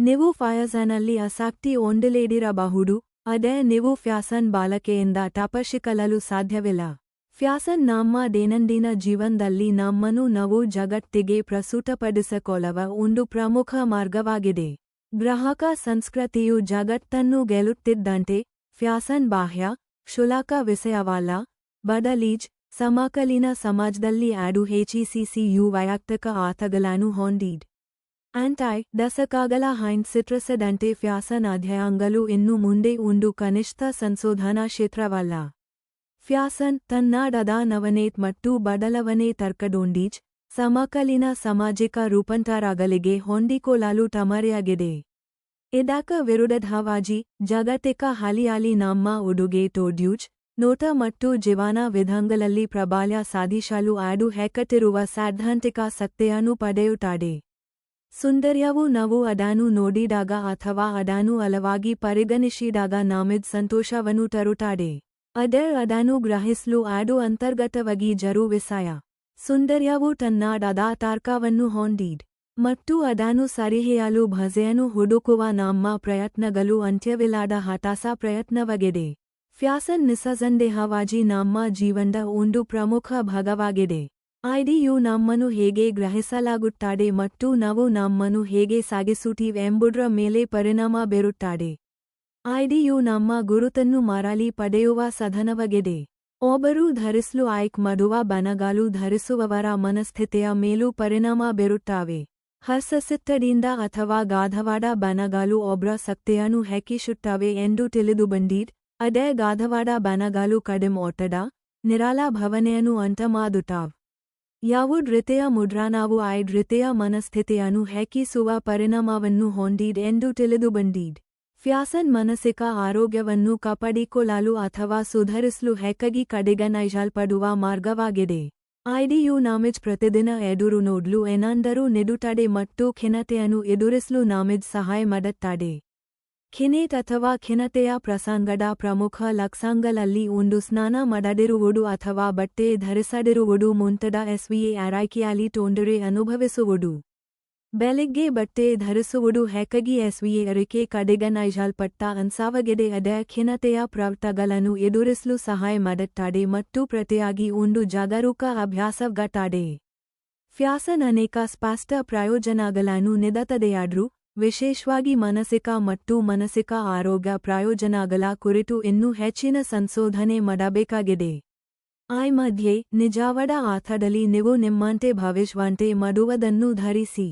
ನೀವು ಫ್ಯಾಷನ್ನಲ್ಲಿ ಆಸಕ್ತಿ ಹೊಂದಲೇದಿರಬಹುದು, ಆದರೆ ನೀವು ಫ್ಯಾಷನ್ ಬಾಲಕೆಯಿಂದ ತಪ್ಪಿಸಿಕೊಳ್ಳಲು ಸಾಧ್ಯವಿಲ್ಲ. ಫ್ಯಾಷನ್ ನಮ್ಮ ದೈನಂದಿನ ಜೀವನದಲ್ಲಿ ನಮ್ಮನ್ನು ನಾವು ಜಗತ್ತಿಗೆ ಪ್ರಸ್ತುತಪಡಿಸಿಕೊಳ್ಳುವ ಒಂದು ಪ್ರಮುಖ ಮಾರ್ಗವಾಗಿದೆ. ಗ್ರಾಹಕ ಸಂಸ್ಕೃತಿಯು ಜಗತ್ತನ್ನು ಗೆಲ್ಲುತ್ತಿದ್ದಂತೆ, ಫ್ಯಾಷನ್ ಬಾಹ್ಯ, ಕ್ಷುಲ್ಲಕ ವಿಷಯವಲ್ಲ, ಬದಲಿಗೆ ಸಮಕಾಲೀನ ಸಮಾಜದಲ್ಲಿ ಅದು ಹೆಚ್ಚಿಸಿಯು ವೈಯಕ್ತಿಕ ಅರ್ಥಗಳನ್ನು ಹೊಂದಿದೆ. ದಶಕಗಳ ಹಿಂದೆ ಚಿತ್ರಿಸಿದಂತೆ ಫ್ಯಾಷನ್ ಅಧ್ಯಯನಗಳು ಇನ್ನು ಮುಂದೆ ಒಂದು ಕನಿಷ್ಠ ಸಂಶೋಧನಾ ಕ್ಷೇತ್ರವಲ್ಲ. ಫ್ಯಾಷನ್ ತನ್ನದಾದ ನವೀನತೆ ಮತ್ತು ಬದಲಾವಣೆ ತರ್ಕದೊಂದಿಗೆ ಸಮಕಾಲೀನ ಸಾಮಾಜಿಕ ರೂಪಾಂತರಗಳಿಗೆ ಹೊಂದಿಕೊಳ್ಳಲು ತಯಾರಾಗಿದೆ. ಇದಕ್ಕೆ ವಿರುದ್ಧವಾಗಿ, ಜಾಗತಿಕ ಹಾದಿಯಲ್ಲಿ ನಮ್ಮ ಉಡುಗೆ ತೊಡುಗೆ, ನೋಟ ಮತ್ತು ಜೀವನ ವಿಧಾನಗಳಲ್ಲಿ ಪ್ರಾಬಲ್ಯ ಸಾಧಿಸಲು ಅದು ಹೆಚ್ಚುತ್ತಿರುವ ಸೈದ್ಧಾಂತಿಕ ಶಕ್ತಿಯನ್ನು ಪಡೆಯುತ್ತದೆ. ಸೌಂದರ್ಯವು ನಾವು ಅದನ್ನು ನೋಡಿದಾಗ ಅಥವಾ ಅದನ್ನು ಅಳವಾಗಿ ಪರಿಗಣಿಸಿದಾಗ ನಮಗೆ ಸಂತೋಷವನ್ನು ತರುತ್ತದೆ. ಆದರೆ ಅದನ್ನು ಗ್ರಹಿಸಲು ಅದು ಅಂತರ್ಗತವಾಗಿ ಜರು ವಿಷಯ. ಸೌಂದರ್ಯವು ತನ್ನದಾದ ತರ್ಕವನ್ನು ಹೊಂದಿದೆ, ಮತ್ತು ಅದನ್ನು ಸರಿಹೇಯಲು ಬಗೆಯನ್ನು ಹುಡುಕುವ ನಮ್ಮ ಪ್ರಯತ್ನಗಳು ಅಂತ್ಯವಿಲ್ಲದ ಹತಾಶ ಪ್ರಯತ್ನವಾಗಿದೆ. ಫ್ಯಾಷನ್ ನಿಸ್ಸಂದೇಹವಾಗಿ ನಮ್ಮ ಜೀವನದ ಒಂದು ಪ್ರಮುಖ ಭಾಗವಾಗಿದೆ. ಐಡಿಯು ನಮ್ಮನ್ನು ಹೇಗೆ ಗ್ರಹಿಸಲಾಗುತ್ತದೆ ಮತ್ತು ನಾವು ನಮ್ಮನ್ನು ಹೇಗೆ ಸಾಗಿಸುತ್ತೀವಿ ಎಂಬುದರ ಮೇಲೆ ಪರಿಣಾಮ ಬೀರುತ್ತದೆ. ಐಡಿಯು ನಮ್ಮ ಗುರುತನ್ನು ಮರಳಿ ಪಡೆಯುವ ಸಾಧನವಾಗಿದೆ. ಒಬ್ಬರು ಧರಿಸಲು ಆಯ್ಕೆ ಮಾಡುವ ಬಣ್ಣಗಳು ಧರಿಸುವವರ ಮನಸ್ಥಿತಿಯ ಮೇಲೂ ಪರಿಣಾಮ ಬೀರುತ್ತವೆ. ಹರ್ಷಚಿತ್ತದಿಂದ ಅಥವಾ ಗಾಢವಾದ ಬಣ್ಣಗಳು ಒಬ್ಬರ ಶಕ್ತಿಯನ್ನು ಹೆಚ್ಚಿಸುತ್ತವೆ ಎಂದು ತಿಳಿದುಬಂದಿದೆ, ಅದೇ ಗಾಢವಾದ ಬಣ್ಣಗಳು ಕಡಿಮೆ ಒತ್ತಡ, ನಿರಾಳ ಭಾವನೆಯನ್ನು ಉಂಟುಮಾಡುತ್ತವೆ. ಯಾವುದೇ ರೀತಿಯ ಮುದ್ರಣವು ಐದು ರೀತಿಯ ಮನಸ್ಥಿತಿಯನ್ನು ಹೆಚ್ಚಿಸುವ ಪರಿಣಾಮವನ್ನು ಹೊಂದಿದೆ ಎಂದು ತಿಳಿದುಬಂದಿದೆ. ಫ್ಯಾಷನ್ ಮಾನಸಿಕ ಆರೋಗ್ಯವನ್ನು ಕಾಪಾಡಿಕೊಳ್ಳಲು ಅಥವಾ ಸುಧಾರಿಸಲು ಹೆಚ್ಚಾಗಿ ಕಡೆಗಣಿಸಲ್ಪಡುವ ಮಾರ್ಗವಾಗಿದೆ. ಐಡಿಯು ನಮಗೆ ಪ್ರತಿದಿನ ಎದುರು ನೋಡಲು ಏನಾದರೂ ನೀಡುತ್ತದೆ ಮತ್ತು ಖಿನ್ನತೆಯನ್ನು ಎದುರಿಸಲು ನಮಗೆ ಸಹಾಯ ಮಾಡುತ್ತದೆ. ಖಿನ್ನತೆ ಅಥವಾ ಖಿನ್ನತೆಯ ಪ್ರಸಂಗದ ಪ್ರಮುಖ ಲಕ್ಷಣಗಳಲ್ಲಿ ಒಂದು ಸ್ನಾನ ಮಾಡದಿರುವುದು ಅಥವಾ ಬಟ್ಟೆ ಧರಿಸದಿರುವುದು ಮುಂತಾದ ಆರೈಕೆಯಲ್ಲಿ ತೊಂದರೆ ಅನುಭವಿಸುವುದು. ಬೆಳಿಗ್ಗೆ ಬಟ್ಟೆ ಧರಿಸುವುದು ಹೆಚ್ಚಾಗಿ ಅರಿಕೆ ಕಡೆಗಣಿಸಲ್ಪಟ್ಟ ಅಂಶವಾಗಿದೆ. ಅದೇ ಖಿನ್ನತೆಯ ಪ್ರವೃತ್ತಿಗಳನ್ನು ಎದುರಿಸಲು ಸಹಾಯ ಮಾಡುತ್ತದೆ ಮತ್ತು ಪ್ರತಿಯಾಗಿ ಒಂದು ಜಾಗರೂಕ ಅಭ್ಯಾಸವಾಗುತ್ತದೆ. ಫ್ಯಾಷನ್ ಅನೇಕ ಸ್ಪಷ್ಟ ಪ್ರಯೋಜನಗಳನ್ನು ನೀಡುತ್ತದೆಯಾದರೂ, ವಿಶೇಷವಾಗಿ ಮಾನಸಿಕ ಮತ್ತು ಮಾನಸಿಕ ಆರೋಗ್ಯ ಪ್ರಯೋಜನಗಳ ಕುರಿತು ಇನ್ನೂ ಹೆಚ್ಚಿನ ಸಂಶೋಧನೆ ಮಾಡಬೇಕಾಗಿದೆ. ಈ ಮಧ್ಯೆ, ನಿಜವಾದ ಅರ್ಥದಲ್ಲಿ ನೀವು ನಿಮ್ಮಂತೆ ಭಾವಿಸುವಂತೆ ಮಾಡುವುದನ್ನು ಧರಿಸಿ.